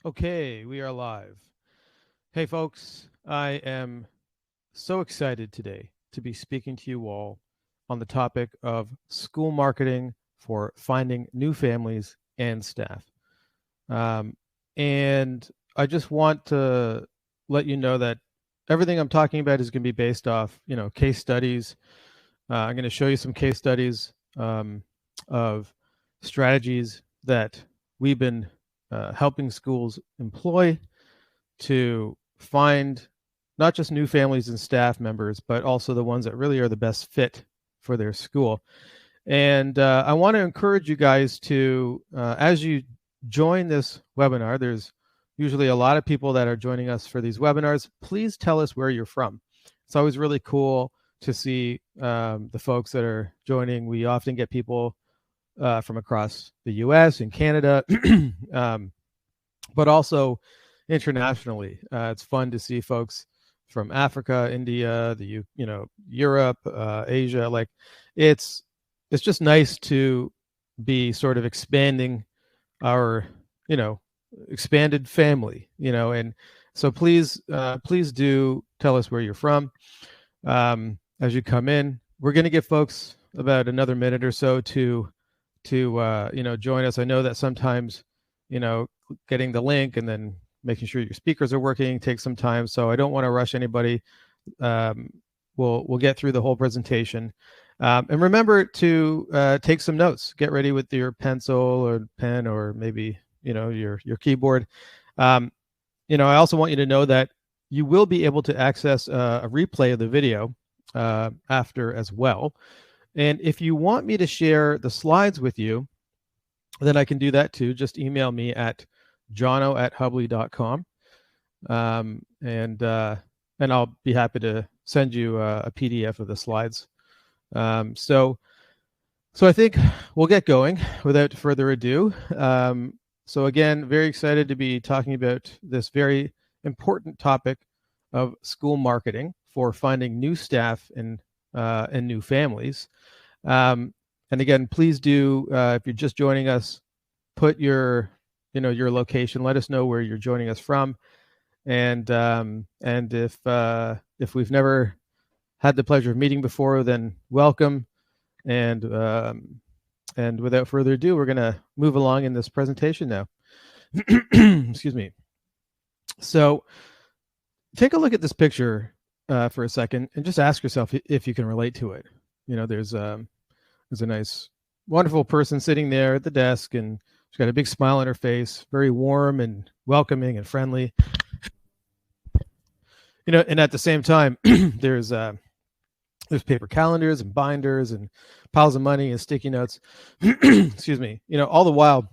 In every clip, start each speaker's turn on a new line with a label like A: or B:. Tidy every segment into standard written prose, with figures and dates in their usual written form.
A: Okay, we are live. Hey, folks, I am so excited today to be speaking to you all on the topic of school marketing for finding new families and staff. Um, and I just want to let you know that everything I'm talking about is going to be based off, case studies. I'm going to show you some case studies of strategies that we've been helping schools employ to find not just new families and staff members, but also the ones that really are the best fit for their school. And I want to encourage you guys to, as you join this webinar, there's usually a lot of people that are joining us for these webinars. Please tell us where you're from. It's always really cool to see the folks that are joining. We often get people from across the US and Canada, but also internationally. It's fun to see folks from Africa, India, Europe, Asia. Like it's just nice to be sort of expanding our expanded family, and so please do tell us where you're from as you come in. We're going to give folks about another minute or so to join us. I know that sometimes getting the link and then making sure your speakers are working takes some time, so I don't want to rush anybody. We'll get through the whole presentation, and remember to take some notes. Get ready with your pencil or pen, or maybe your keyboard. I also want you to know that you will be able to access a replay of the video after as well. And if you want me to share the slides with you, then I can do that too. Just email me at jono@hubley.com, and I'll be happy to send you a PDF of the slides. So I think we'll get going without further ado. So again, very excited to be talking about this very important topic of school marketing for finding new staff and new families. And again, please do, if you're just joining us, put your location. Let us know where you're joining us from, and if we've never had the pleasure of meeting before, then welcome. And without further ado, we're going to move along in this presentation now. Excuse me. So take a look at this picture for a second and just ask yourself if you can relate to it. There's a nice, wonderful person sitting there at the desk, and she's got a big smile on her face, very warm and welcoming and friendly. And at the same time, there's paper calendars and binders and piles of money and sticky notes. Excuse me. All the while,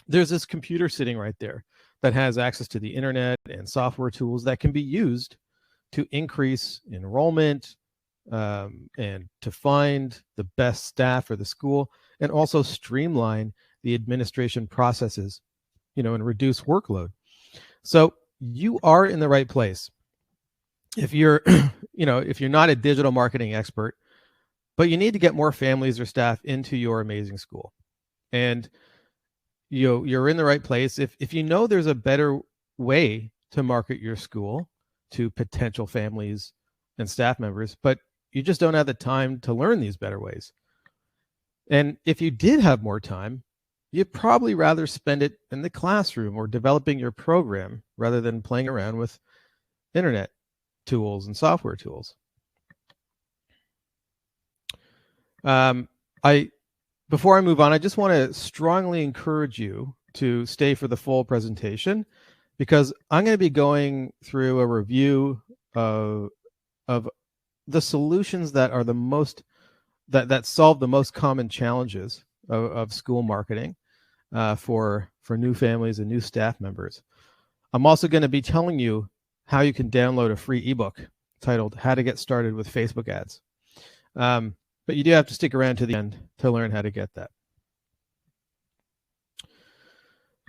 A: there's this computer sitting right there that has access to the internet and software tools that can be used to increase enrollment, and to find the best staff for the school, and also streamline the administration processes, and reduce workload. So you are in the right place. If you're, if you're not a digital marketing expert, but you need to get more families or staff into your amazing school, and you're in the right place. If you know there's a better way to market your school to potential families and staff members, but you just don't have the time to learn these better ways. And if you did have more time, you'd probably rather spend it in the classroom or developing your program rather than playing around with internet tools and software tools. Before I move on, I just want to strongly encourage you to stay for the full presentation, because I'm going to be going through a review of the solutions that are the most that solve the most common challenges of school marketing for new families and new staff members. I'm also going to be telling you how you can download a free ebook titled "How to Get Started with Facebook Ads." But you do have to stick around to the end to learn how to get that.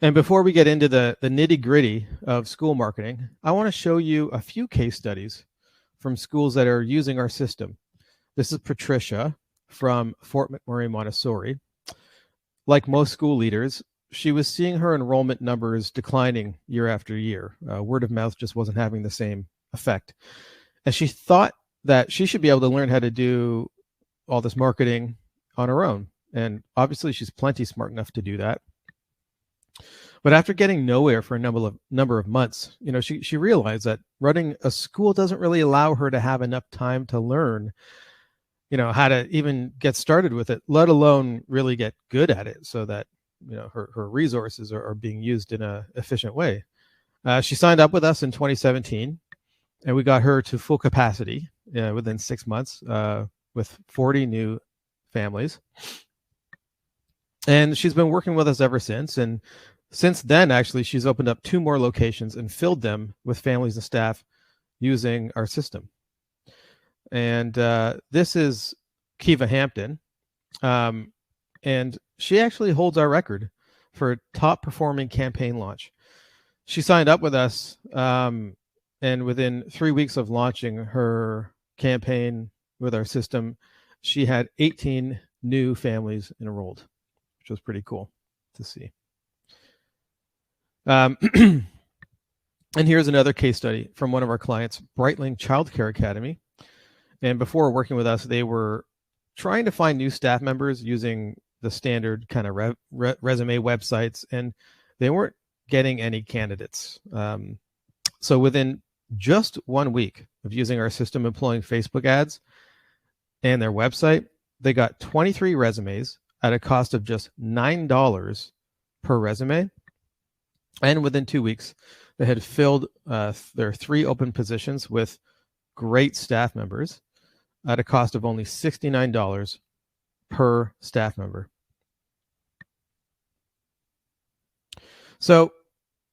A: And before we get into the nitty-gritty of school marketing, I want to show you a few case studies from schools that are using our system. This is Patricia from Fort McMurray Montessori. Like most school leaders, she was seeing her enrollment numbers declining year after year. Word of mouth just wasn't having the same effect. And she thought that she should be able to learn how to do all this marketing on her own. And obviously, she's plenty smart enough to do that. But after getting nowhere for a number of months, she realized that running a school doesn't really allow her to have enough time to learn, how to even get started with it, let alone really get good at it, so that her resources are being used in an efficient way. She signed up with us in 2017, and we got her to full capacity within 6 months with 40 new families. And she's been working with us ever since. And since then, actually, she's opened up 2 more locations and filled them with families and staff using our system. And this is Kiva Hampton. And she actually holds our record for top performing campaign launch. She signed up with us, and within 3 weeks of launching her campaign with our system, she had 18 new families enrolled, which was pretty cool to see. And here's another case study from one of our clients, Brightling Childcare Academy. And before working with us, they were trying to find new staff members using the standard kind of resume websites, and they weren't getting any candidates. So within just 1 week of using our system, employing Facebook ads and their website, they got 23 resumes at a cost of just $9 per resume. And within 2 weeks, they had filled their 3 open positions with great staff members at a cost of only $69 per staff member. So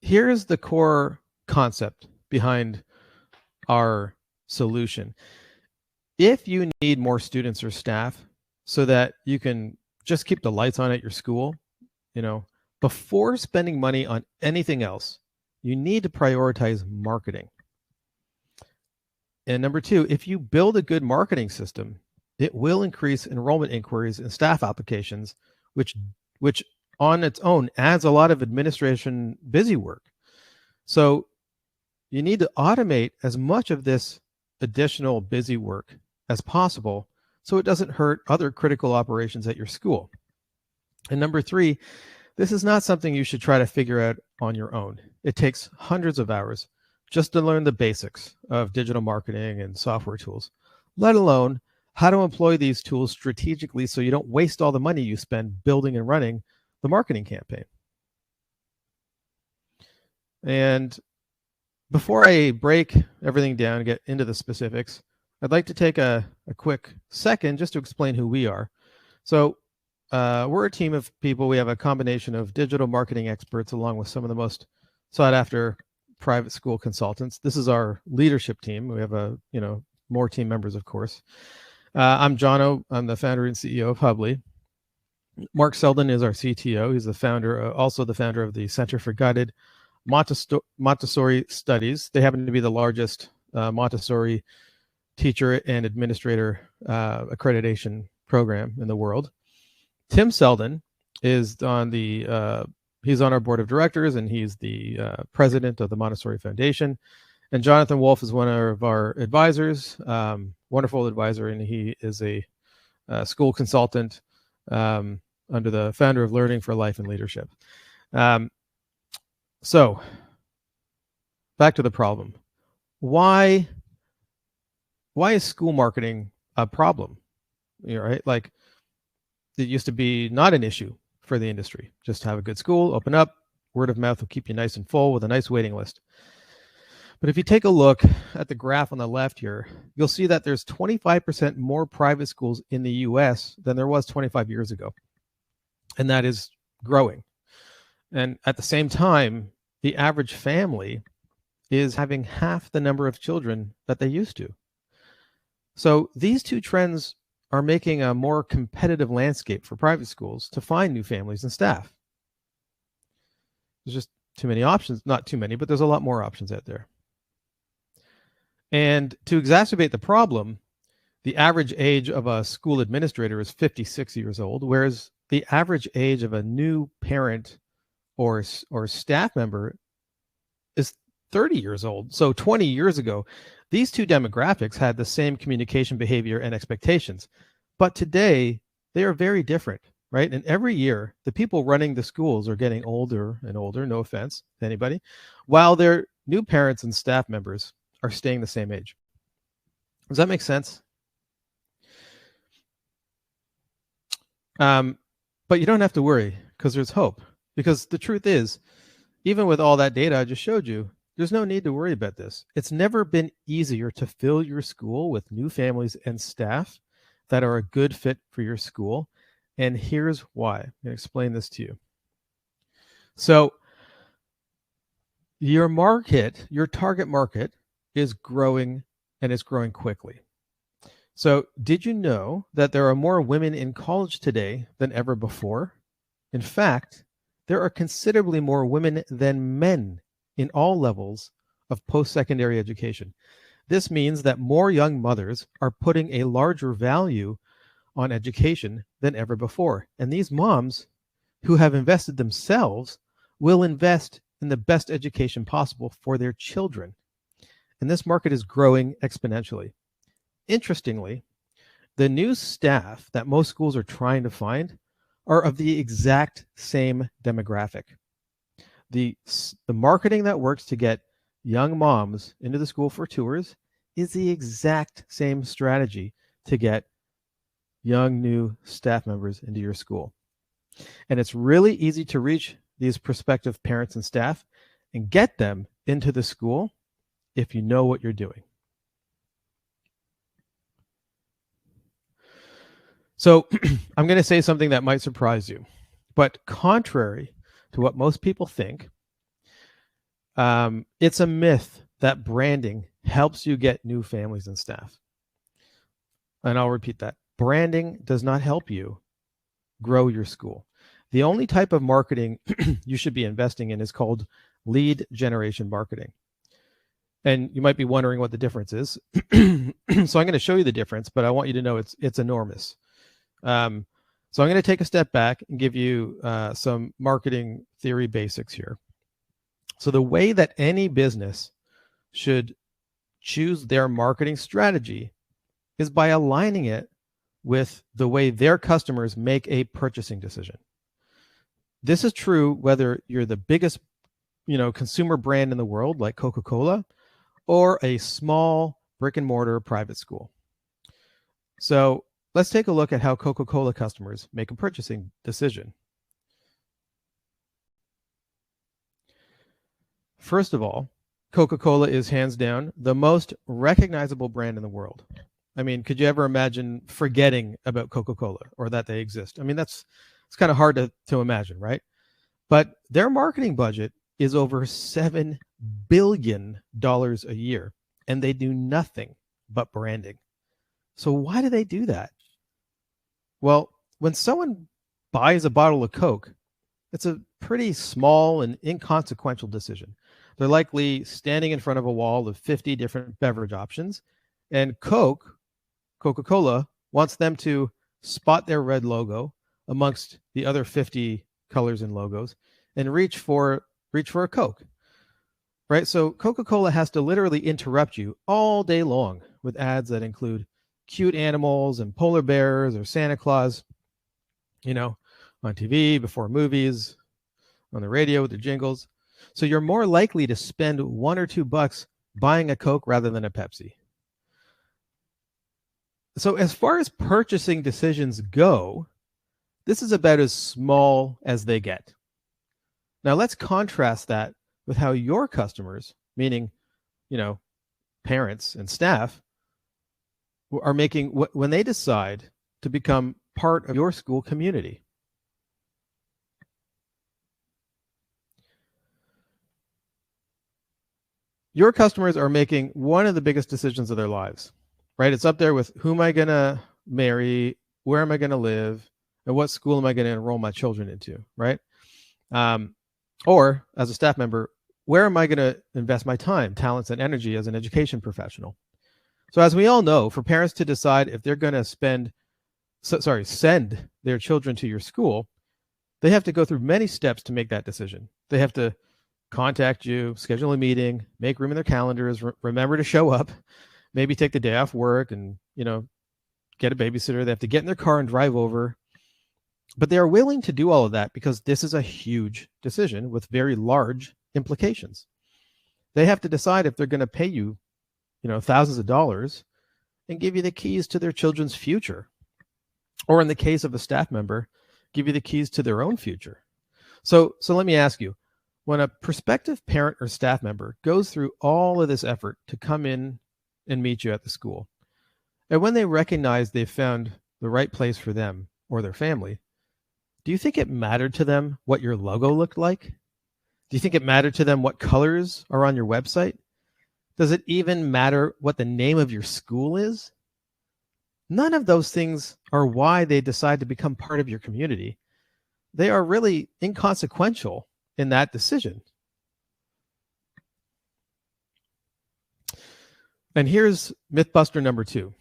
A: here's the core concept behind our solution. If you need more students or staff so that you can just keep the lights on at your school, before spending money on anything else, you need to prioritize marketing. And number 2, if you build a good marketing system, it will increase enrollment inquiries and staff applications, which on its own adds a lot of administration busy work. So you need to automate as much of this additional busy work as possible so it doesn't hurt other critical operations at your school. And number 3, this is not something you should try to figure out on your own. It takes hundreds of hours just to learn the basics of digital marketing and software tools, let alone how to employ these tools strategically so you don't waste all the money you spend building and running the marketing campaign. And before I break everything down and get into the specifics, I'd like to take a quick second just to explain who we are. So we're a team of people. We have a combination of digital marketing experts along with some of the most sought after private school consultants. This is our leadership team. We have more team members, of course. I'm Jono. I'm the founder and CEO of Hubly. Mark Selden is our CTO. He's the founder, also the founder of the Center for Guided Montessori Studies. They happen to be the largest Montessori teacher and administrator accreditation program in the world. Tim Selden is he's on our board of directors, and he's the president of the Montessori Foundation. And Jonathan Wolf is one of our advisors, wonderful advisor, and he is a school consultant under the founder of Learning for Life and Leadership. So back to the problem. Why is school marketing a problem? Right? Like, it used to be not an issue for the industry. Just have a good school, open up, word of mouth will keep you nice and full with a nice waiting list. But if you take a look at the graph on the left here, you'll see that there's 25% more private schools in the US than there was 25 years ago. And that is growing. And at the same time, the average family is having half the number of children that they used to. So these two trends are making a more competitive landscape for private schools to find new families and staff. There's just too many options, not too many, but there's a lot more options out there. And to exacerbate the problem, the average age of a school administrator is 56 years old, whereas the average age of a new parent or staff member is 30 years old. So 20 years ago, these two demographics had the same communication behavior and expectations. But today, they are very different, right? And every year, the people running the schools are getting older and older, no offense to anybody, while their new parents and staff members are staying the same age. Does that make sense? But you don't have to worry because there's hope. Because the truth is, even with all that data I just showed you, there's no need to worry about this. It's never been easier to fill your school with new families and staff that are a good fit for your school. And here's why. I'm going to explain this to you. So your market, your target market is growing, and it's growing quickly. So did you know that there are more women in college today than ever before? In fact, there are considerably more women than men in all levels of post-secondary education. This means that more young mothers are putting a larger value on education than ever before. And these moms who have invested themselves will invest in the best education possible for their children. And this market is growing exponentially. Interestingly, the new staff that most schools are trying to find are of the exact same demographic. The marketing that works to get young moms into the school for tours is the exact same strategy to get young new staff members into your school. And it's really easy to reach these prospective parents and staff and get them into the school if you know what you're doing. So I'm going to say something that might surprise you, but contrary to what most people think, it's a myth that branding helps you get new families and staff. And I'll repeat that. Branding does not help you grow your school. The only type of marketing you should be investing in is called lead generation marketing. And you might be wondering what the difference is. So I'm going to show you the difference, but I want you to know it's enormous. So I'm going to take a step back and give you some marketing theory basics here. So the way that any business should choose their marketing strategy is by aligning it with the way their customers make a purchasing decision. This is true whether you're the biggest, consumer brand in the world like Coca-Cola or a small brick and mortar private school. So let's take a look at how Coca-Cola customers make a purchasing decision. First of all, Coca-Cola is hands down the most recognizable brand in the world. I mean, could you ever imagine forgetting about Coca-Cola or that they exist? I mean, it's kind of hard to imagine, right? But their marketing budget is over $7 billion a year, and they do nothing but branding. So why do they do that? Well, when someone buys a bottle of Coke, it's a pretty small and inconsequential decision. They're likely standing in front of a wall of 50 different beverage options, and Coca-Cola wants them to spot their red logo amongst the other 50 colors and logos and reach for a Coke, right? So Coca-Cola has to literally interrupt you all day long with ads that include cute animals and polar bears or Santa Claus, on TV, before movies, on the radio with the jingles. So you're more likely to spend $1 or $2 buying a Coke rather than a Pepsi. So as far as purchasing decisions go, this is about as small as they get. Now let's contrast that with how your customers, meaning, parents and staff, are making when they decide to become part of your school community. Your customers are making one of the biggest decisions of their lives, right? It's up there with who am I going to marry, where am I going to live, and what school am I going to enroll my children into, right? Or as a staff member, where am I going to invest my time, talents, and energy as an education professional? So as we all know, for parents to decide if they're going to send their children to your school, they have to go through many steps to make that decision. They have to contact you, schedule a meeting, make room in their calendars, remember to show up, maybe take the day off work and, get a babysitter. They have to get in their car and drive over. But they are willing to do all of that because this is a huge decision with very large implications. They have to decide if they're going to pay you, thousands of dollars and give you the keys to their children's future. Or in the case of a staff member, give you the keys to their own future. So let me ask you, when a prospective parent or staff member goes through all of this effort to come in and meet you at the school, and when they recognize they've found the right place for them or their family, do you think it mattered to them what your logo looked like? Do you think it mattered to them what colors are on your website? Does it even matter what the name of your school is? None of those things are why they decide to become part of your community. They are really inconsequential in that decision. And here's Mythbuster number 2.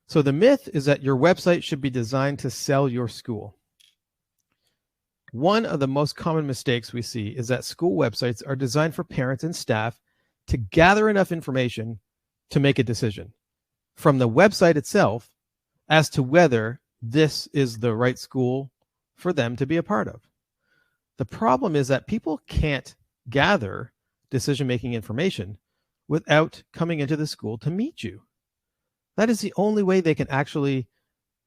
A: So the myth is that your website should be designed to sell your school. One of the most common mistakes we see is that school websites are designed for parents and staff to gather enough information to make a decision from the website itself as to whether this is the right school for them to be a part of. The problem is that people can't gather decision-making information without coming into the school to meet you. That is the only way they can actually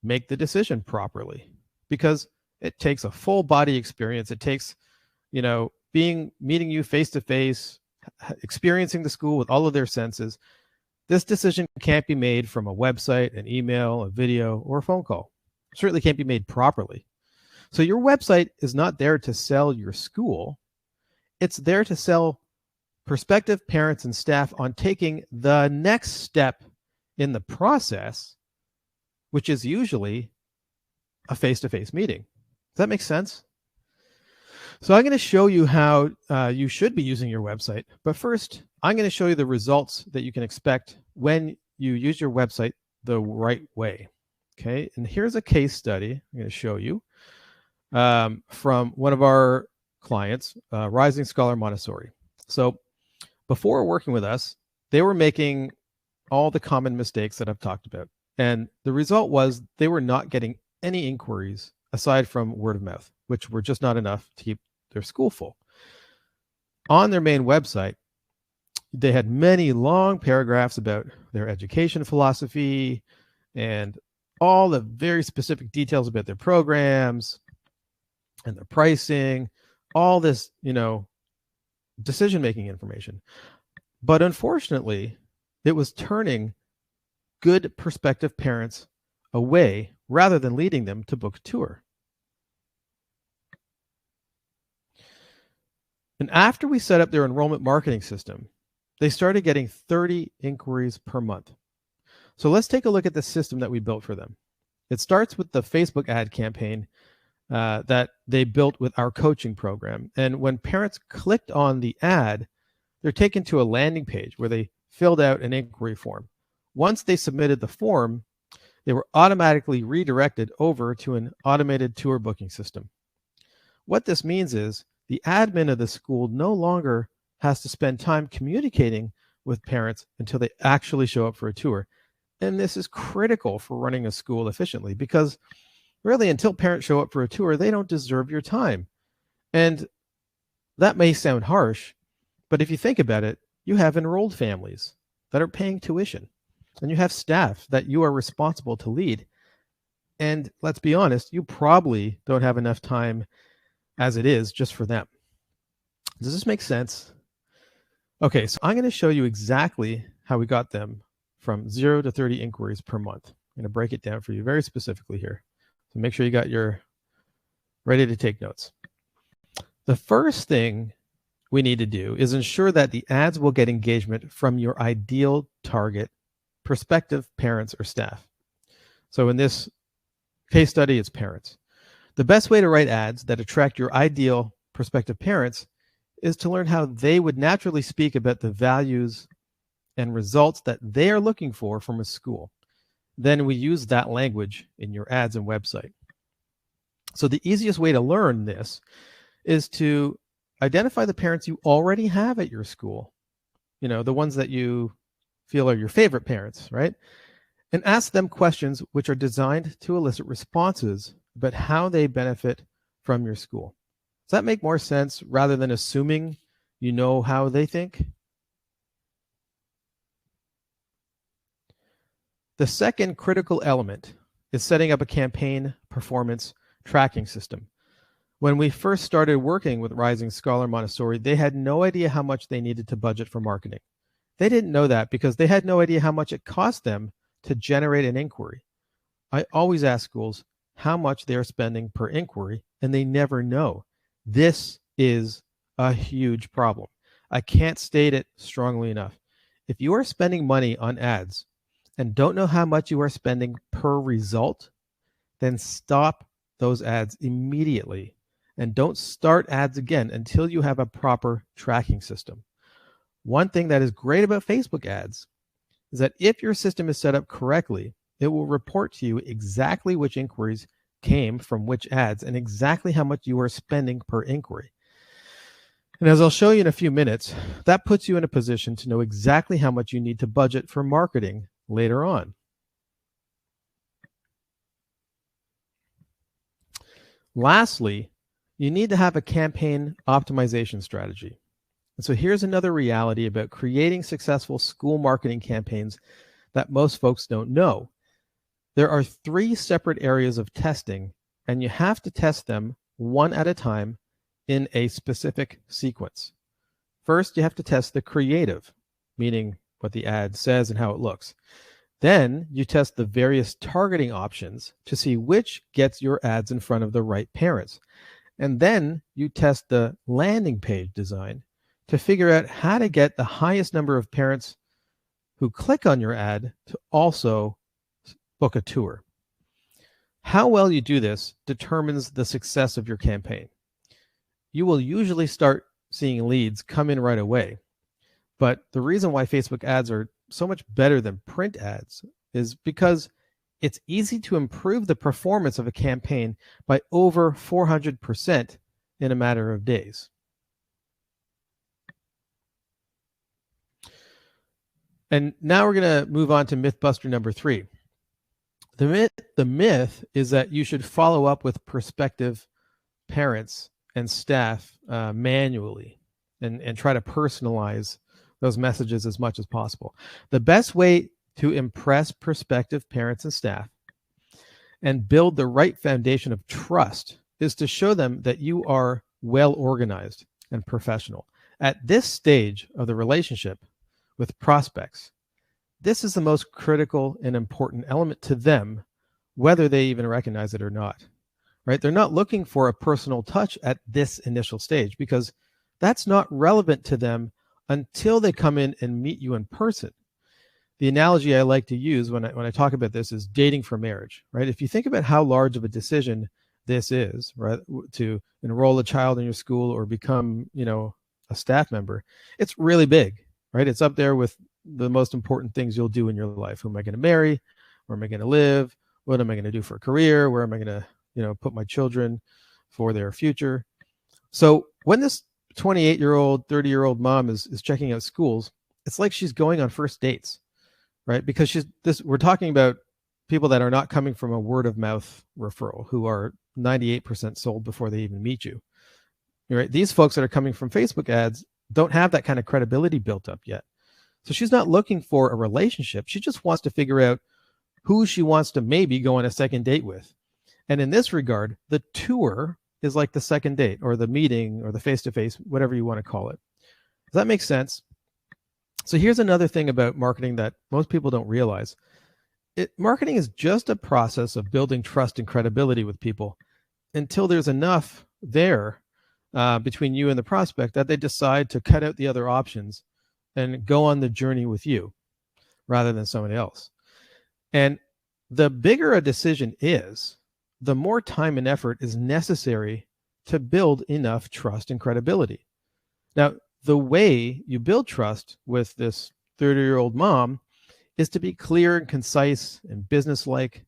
A: make the decision properly, because it takes a full body experience. It takes, meeting you face to face, experiencing the school with all of their senses. This decision can't be made from a website, an email, a video, or a phone call. It certainly can't be made properly. So your website is not there to sell your school. It's there to sell prospective parents and staff on taking the next step in the process, which is usually a face-to-face meeting. Does that make sense? So I'm going to show you how you should be using your website. But first, I'm going to show you the results that you can expect when you use your website the right way. Okay, and here's a case study I'm going to show you from one of our clients, Rising Scholar Montessori. So before working with us, they were making all the common mistakes that I've talked about. And the result was they were not getting any inquiries aside from word of mouth, which were just not enough to keep their school full. On their main website, they had many long paragraphs about their education philosophy and all the very specific details about their programs and their pricing, all this, decision-making information. But unfortunately, it was turning good prospective parents away rather than leading them to book a tour. And after we set up their enrollment marketing system, they started getting 30 inquiries per month. So let's take a look at the system that we built for them. It starts with the Facebook ad campaign that they built with our coaching program. And when parents clicked on the ad, they're taken to a landing page where they filled out an inquiry form. Once they submitted the form, they were automatically redirected over to an automated tour booking system. What this means is the admin of the school no longer has to spend time communicating with parents until they actually show up for a tour. And this is critical for running a school efficiently, because really until parents show up for a tour, they don't deserve your time. And that may sound harsh, but if you think about it, you have enrolled families that are paying tuition, and you have staff that you are responsible to lead. And let's be honest, you probably don't have enough time as it is just for them. Does this make sense? Okay, so I'm going to show you exactly how we got them from 0 to 30 inquiries per month. I'm going to break it down for you very specifically here. So make sure you got your ready to take notes. The first thing we need to do is ensure that the ads will get engagement from your ideal target prospective parents or staff. So in this case study, it's parents. The best way to write ads that attract your ideal prospective parents is to learn how they would naturally speak about the values and results that they are looking for from a school. Then we use that language in your ads and website. So the easiest way to learn this is to identify the parents you already have at your school, the ones that you feel are your favorite parents, right? And ask them questions which are designed to elicit responses about how they benefit from your school. Does that make more sense rather than assuming you know how they think? The second critical element is setting up a campaign performance tracking system. When we first started working with Rising Scholar Montessori, they had no idea how much they needed to budget for marketing. They didn't know that because they had no idea how much it cost them to generate an inquiry. I always ask schools how much they're spending per inquiry, and they never know. This is a huge problem. I can't state it strongly enough. If you are spending money on ads and don't know how much you are spending per result, then stop those ads immediately and don't start ads again until you have a proper tracking system. One thing that is great about Facebook ads is that if your system is set up correctly, it will report to you exactly which inquiries came from which ads and exactly how much you are spending per inquiry. And as I'll show you in a few minutes, that puts you in a position to know exactly how much you need to budget for marketing later on. Lastly, you need to have a campaign optimization strategy. And so here's another reality about creating successful school marketing campaigns that most folks don't know. There are 3 separate areas of testing, and you have to test them one at a time in a specific sequence. First, you have to test the creative, meaning what the ad says and how it looks. Then you test the various targeting options to see which gets your ads in front of the right parents. And then you test the landing page design to figure out how to get the highest number of parents who click on your ad to also book a tour. How well you do this determines the success of your campaign. You will usually start seeing leads come in right away. But the reason why Facebook ads are so much better than print ads is because it's easy to improve the performance of a campaign by over 400% in a matter of days. And now we're going to move on to Mythbuster number 3. The myth is that you should follow up with prospective parents and staff manually and try to personalize those messages as much as possible. The best way to impress prospective parents and staff and build the right foundation of trust is to show them that you are well organized and professional. At this stage of the relationship with prospects, this is the most critical and important element to them, whether they even recognize it or not, right? They're not looking for a personal touch at this initial stage because that's not relevant to them until they come in and meet you in person. The analogy I like to use when I talk about this is dating for marriage, right? If you think about how large of a decision this is, right, to enroll a child in your school or become, a staff member, it's really big, right? It's up there with the most important things you'll do in your life. Who am I going to marry? Where am I going to live? What am I going to do for a career? Where am I going to, put my children for their future? So when this 28-year-old, 30-year-old mom is checking out schools, it's like she's going on first dates, right? Because we're talking about people that are not coming from a word of mouth referral, who are 98% sold before they even meet you, right? These folks that are coming from Facebook ads don't have that kind of credibility built up yet. So she's not looking for a relationship. She just wants to figure out who she wants to maybe go on a second date with. And in this regard, the tour is like the second date or the meeting or the face-to-face, whatever you want to call it. Does that make sense? So here's another thing about marketing that most people don't realize. Marketing is just a process of building trust and credibility with people until there's enough there between you and the prospect that they decide to cut out the other options and go on the journey with you rather than somebody else. And the bigger a decision is, the more time and effort is necessary to build enough trust and credibility. Now, the way you build trust with this 30-year-old mom is to be clear and concise and businesslike.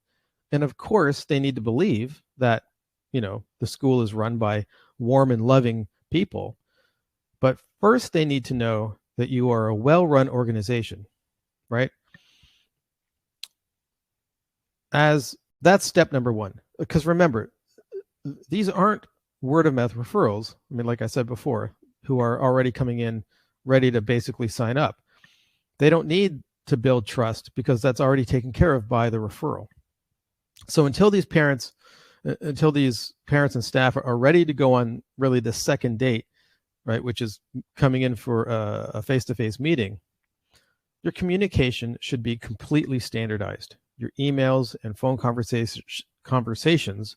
A: And of course, they need to believe that the school is run by warm and loving people. But first, they need to know that you are a well-run organization, right? As that's step number one. Because remember, these aren't word of mouth referrals. I mean, like I said before, who are already coming in ready to basically sign up. They don't need to build trust because that's already taken care of by the referral. So until these parents and staff are ready to go on really the second date, right, which is coming in for a face-to-face meeting, your communication should be completely standardized. Your emails and phone conversations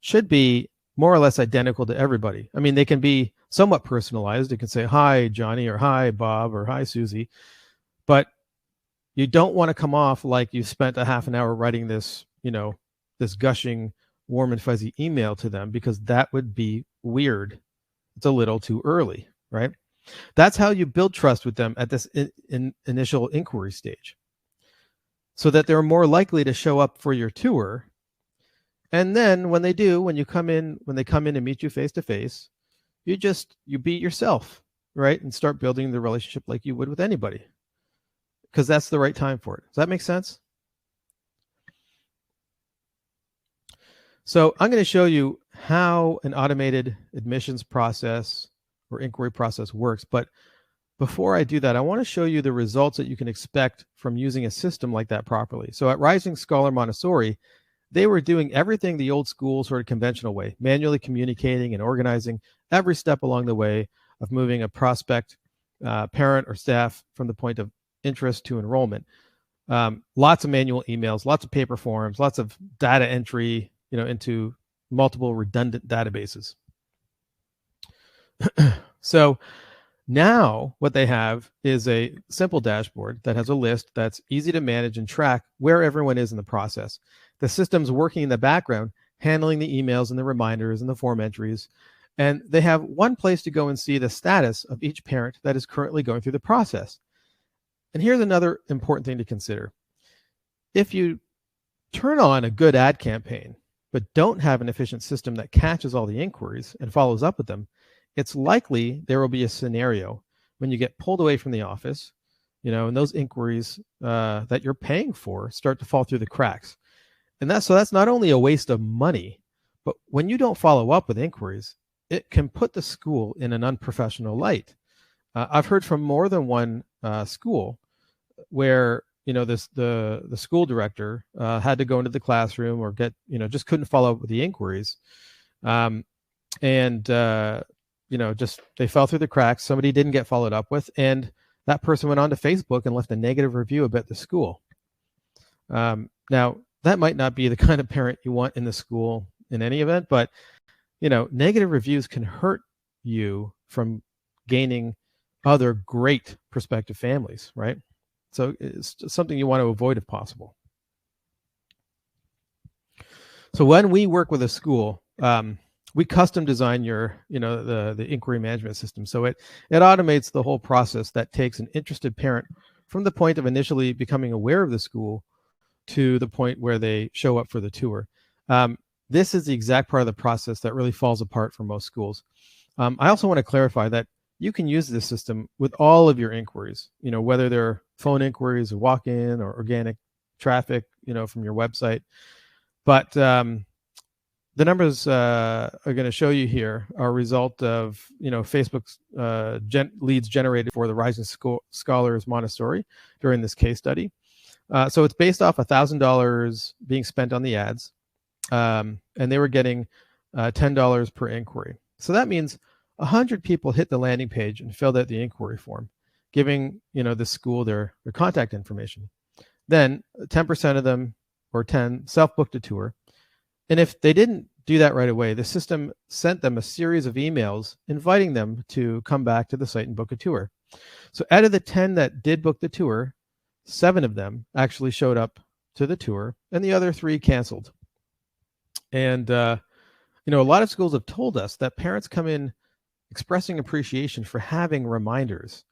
A: should be more or less identical to everybody. I mean, they can be somewhat personalized. You can say, hi, Johnny, or hi, Bob, or hi, Susie. But you don't want to come off like you spent a half an hour writing this, this gushing, warm and fuzzy email to them, because that would be weird. It's a little too early, right? That's how you build trust with them at this initial inquiry stage, so that they're more likely to show up for your tour. And then when they do, when they come in and meet you face to face, you be yourself, right? And start building the relationship like you would with anybody, because that's the right time for it. Does that make sense? So I'm going to show you how an automated admissions process or inquiry process works. But before I do that, I want to show you the results that you can expect from using a system like that properly. So at Rising Scholar Montessori, they were doing everything the old school sort of conventional way, manually communicating and organizing every step along the way of moving a prospect, parent, or staff from the point of interest to enrollment. Lots of manual emails, lots of paper forms, lots of data entry, into multiple redundant databases. So now what they have is a simple dashboard that has a list that's easy to manage and track where everyone is in the process. The system's working in the background, handling the emails and the reminders and the form entries. And they have one place to go and see the status of each parent that is currently going through the process. And here's another important thing to consider. If you turn on a good ad campaign, but don't have an efficient system that catches all the inquiries and follows up with them, it's likely there will be a scenario when you get pulled away from the office, and those inquiries that you're paying for start to fall through the cracks. And that's not only a waste of money, but when you don't follow up with inquiries, it can put the school in an unprofessional light. I've heard from more than one school where the school director had to go into the classroom or just couldn't follow up with the inquiries, just they fell through the cracks. Somebody didn't get followed up with, and that person went on to Facebook and left a negative review about the school. Now that might not be the kind of parent you want in the school in any event, but negative reviews can hurt you from gaining other great prospective families, right? So it's something you want to avoid if possible. So when we work with a school, we custom design the inquiry management system. So it automates the whole process that takes an interested parent from the point of initially becoming aware of the school to the point where they show up for the tour. This is the exact part of the process that really falls apart for most schools. I also want to clarify that you can use this system with all of your inquiries, whether they're phone inquiries or walk-in or organic traffic, from your website. But the numbers are going to show you here are a result of, Facebook's leads generated for the Rising Scholars Montessori during this case study. So it's based off $1,000 being spent on the ads, and they were getting $10 per inquiry. So that means 100 people hit the landing page and filled out the inquiry form, giving the school their contact information. Then 10% of them, or 10, self-booked a tour. And if they didn't do that right away, the system sent them a series of emails inviting them to come back to the site and book a tour. So out of the 10 that did book the tour, 7 of them actually showed up to the tour, and the other 3 canceled. And a lot of schools have told us that parents come in expressing appreciation for having reminders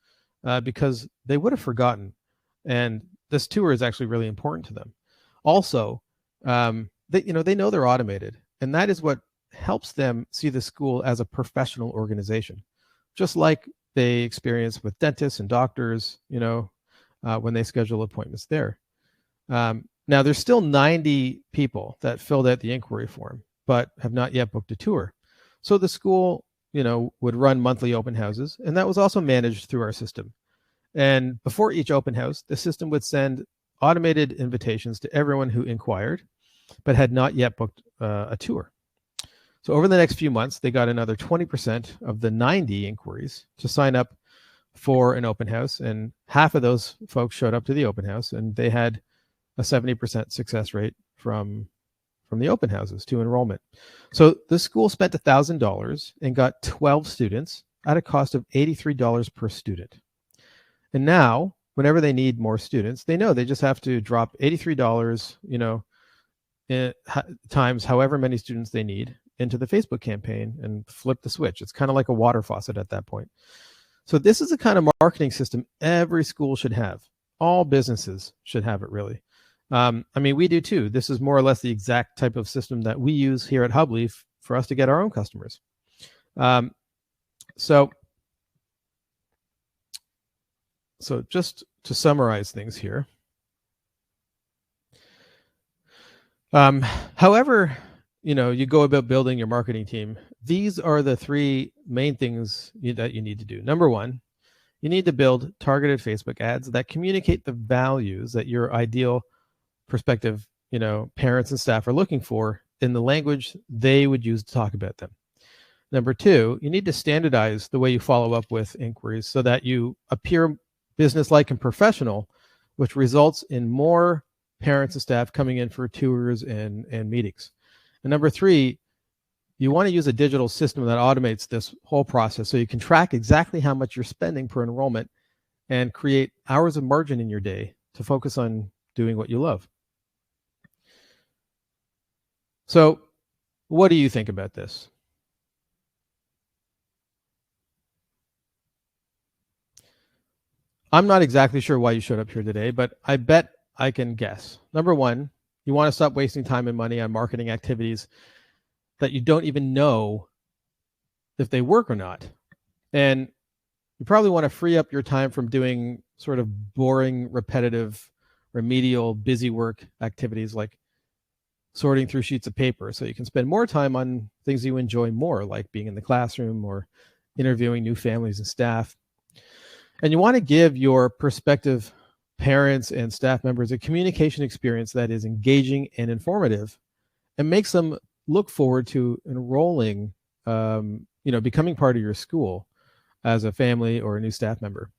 A: because they would have forgotten, and this tour is actually really important to them. Also, they know they're automated, and that is what helps them see the school as a professional organization, just like they experience with dentists and doctors, when they schedule appointments there. Now, there's still 90 people that filled out the inquiry form, but have not yet booked a tour. So the school, would run monthly open houses, and that was also managed through our system. And before each open house, the system would send automated invitations to everyone who inquired, but had not yet booked a tour. So over the next few months, they got another 20% of the 90 inquiries to sign up for an open house, and half of those folks showed up to the open house, and they had a 70% success rate from the open houses to enrollment. So the school spent $1,000 and got 12 students at a cost of $83 per student. And now, whenever they need more students, they know they just have to drop $83, times however many students they need into the Facebook campaign and flip the switch. It's kind of like a water faucet at that point. So this is the kind of marketing system every school should have. All businesses should have it, really. We do too. This is more or less the exact type of system that we use here at Hubleaf for us to get our own customers. So just to summarize things here. However, you go about building your marketing team, these are the three main things that you need to do. Number one, you need to build targeted Facebook ads that communicate the values that your ideal prospective, parents and staff are looking for in the language they would use to talk about them. Number two, you need to standardize the way you follow up with inquiries so that you appear businesslike and professional, which results in more parents and staff coming in for tours and meetings. And number three, you want to use a digital system that automates this whole process so you can track exactly how much you're spending per enrollment and create hours of margin in your day to focus on doing what you love. So what do you think about this? I'm not exactly sure why you showed up here today, but I bet I can guess. Number one, you want to stop wasting time and money on marketing activities that you don't even know if they work or not. And you probably want to free up your time from doing sort of boring, repetitive, remedial, busy work activities like sorting through sheets of paper, so you can spend more time on things you enjoy more, like being in the classroom or interviewing new families and staff. And you want to give your prospective parents and staff members a communication experience that is engaging and informative and makes them look forward to enrolling, becoming part of your school as a family or a new staff member.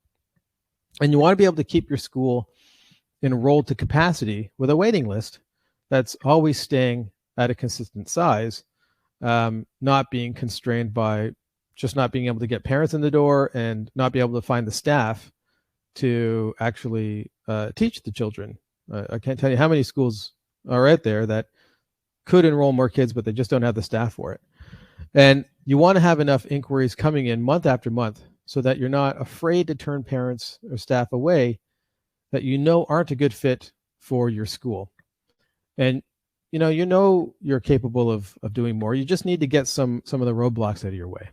A: And you want to be able to keep your school enrolled to capacity with a waiting list that's always staying at a consistent size, not being constrained by just not being able to get parents in the door and not be able to find the staff to actually teach the children. I can't tell you how many schools are out there that could enroll more kids, but they just don't have the staff for it. And you want to have enough inquiries coming in month after month so that you're not afraid to turn parents or staff away that aren't a good fit for your school. And you're capable of doing more. You just need to get some of the roadblocks out of your way.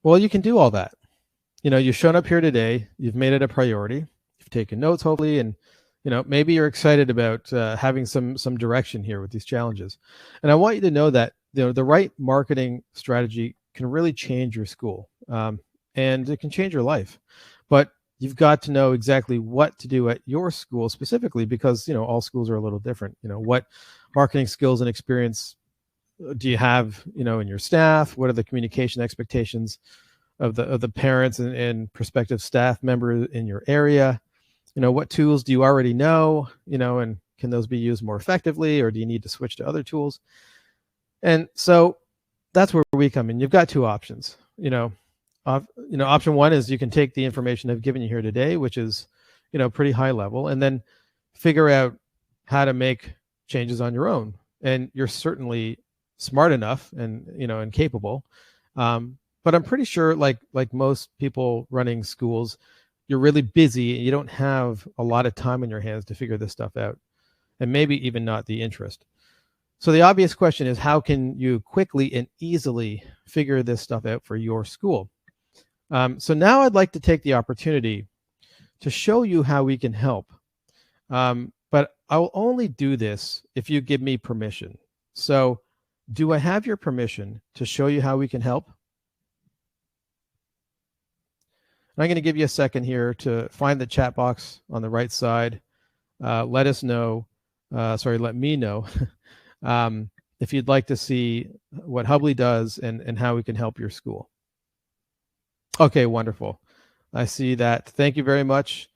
A: Well, you can do all that. You've shown up here today. You've made it a priority. You've taken notes, hopefully, and maybe you're excited about having some direction here with these challenges. And I want you to know that the right marketing strategy can really change your school, and it can change your life. But you've got to know exactly what to do at your school specifically, because all schools are a little different. What marketing skills and experience do you have in your staff? What are the communication expectations of the parents and prospective staff members in your area? What tools do you already know, and can those be used more effectively, or do you need to switch to other tools? And so that's where we come in. You've got two options. Option one is you can take the information I've given you here today, which is pretty high level, and then figure out how to make changes on your own. And you're certainly smart enough and capable, but I'm pretty sure like most people running schools, you're really busy and you don't have a lot of time on your hands to figure this stuff out. and maybe even not the interest. So the obvious question is, how can you quickly and easily figure this stuff out for your school? So now I'd like to take the opportunity to show you how we can help. But I'll only do this if you give me permission. So do I have your permission to show you how we can help? And I'm going to give you a second here to find the chat box on the right side. Let me know if you'd like to see what Hubbly does and how we can help your school. Okay, wonderful. I see that. Thank you very much.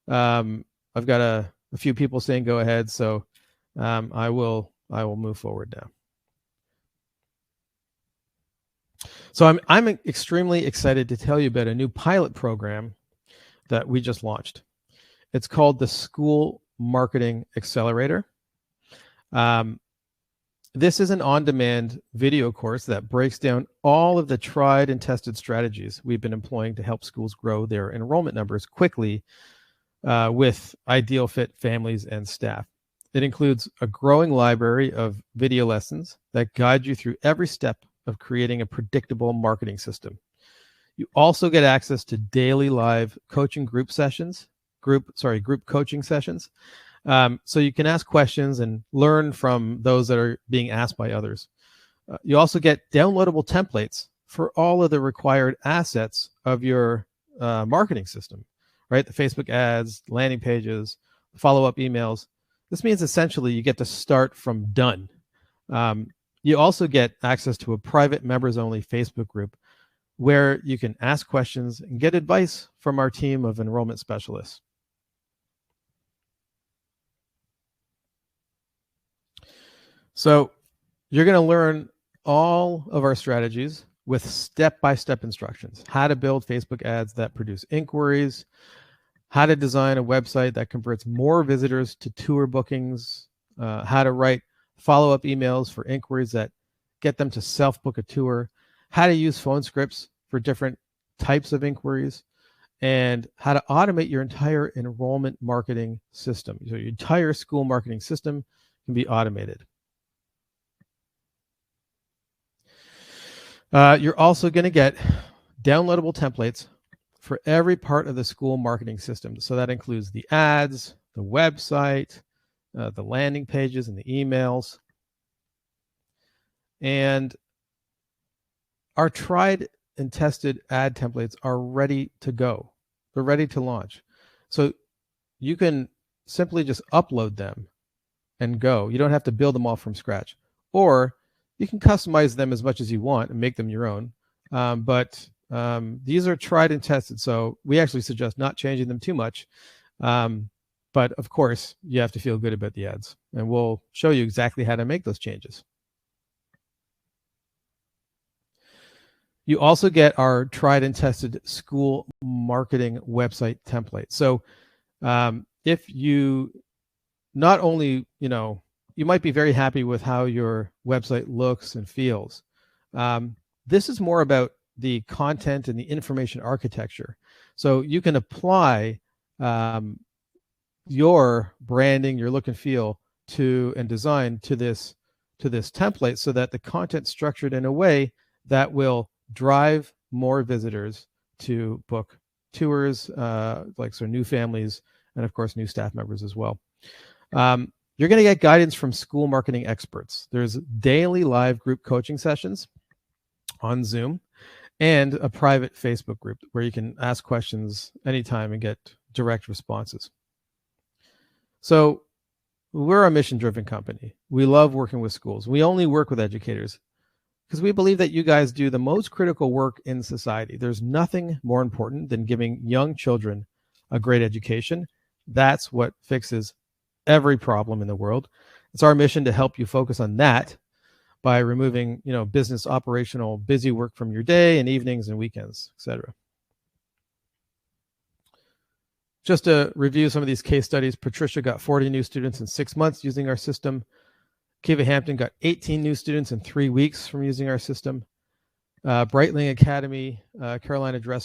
A: I've got a few people saying go ahead, so I will move forward now. So I'm extremely excited to tell you about a new pilot program that we just launched. It's called the School Marketing Accelerator. This is an on-demand video course that breaks down all of the tried and tested strategies we've been employing to help schools grow their enrollment numbers quickly with ideal fit families and staff. It includes a growing library of video lessons that guide you through every step of creating a predictable marketing system. You also get access to daily live coaching group coaching sessions. So you can ask questions and learn from those that are being asked by others. You also get downloadable templates for all of the required assets of your marketing system, right? The Facebook ads, landing pages, follow-up emails. This means essentially you get to start from done. You also get access to a private members-only Facebook group where you can ask questions and get advice from our team of enrollment specialists. So you're going to learn all of our strategies with step-by-step instructions, how to build Facebook ads that produce inquiries, how to design a website that converts more visitors to tour bookings, how to write follow-up emails for inquiries that get them to self-book a tour, how to use phone scripts for different types of inquiries, and how to automate your entire enrollment marketing system. So your entire school marketing system can be automated. You're also going to get downloadable templates for every part of the school marketing system. So that includes the ads, the website, the landing pages, and the emails. And our tried and tested ad templates are ready to go. They're ready to launch. So you can simply just upload them and go. You don't have to build them all from scratch. Or you can customize them as much as you want and make them your own. But these are tried and tested, so we actually suggest not changing them too much. But of course, you have to feel good about the ads, and we'll show you exactly how to make those changes. You also get our tried and tested school marketing website template. So if you not only, you might be very happy with how your website looks and feels. This is more about the content and the information architecture. So you can apply your branding, your look and feel and design to this template so that the content's structured in a way that will drive more visitors to book tours, new families, and of course, new staff members as well. You're going to get guidance from school marketing experts. There's daily live group coaching sessions on Zoom and a private Facebook group where you can ask questions anytime and get direct responses. So we're a mission-driven company. We love working with schools. We only work with educators because we believe that you guys do the most critical work in society. There's nothing more important than giving young children a great education. That's what fixes every problem in the world. It's our mission to help you focus on that by removing, business operational busy work from your day and evenings and weekends, etc. Just to review some of these case studies, Patricia got 40 new students in 6 months using our system. Kiva Hampton got 18 new students in 3 weeks from using our system. Breitling Academy, Carolina Dress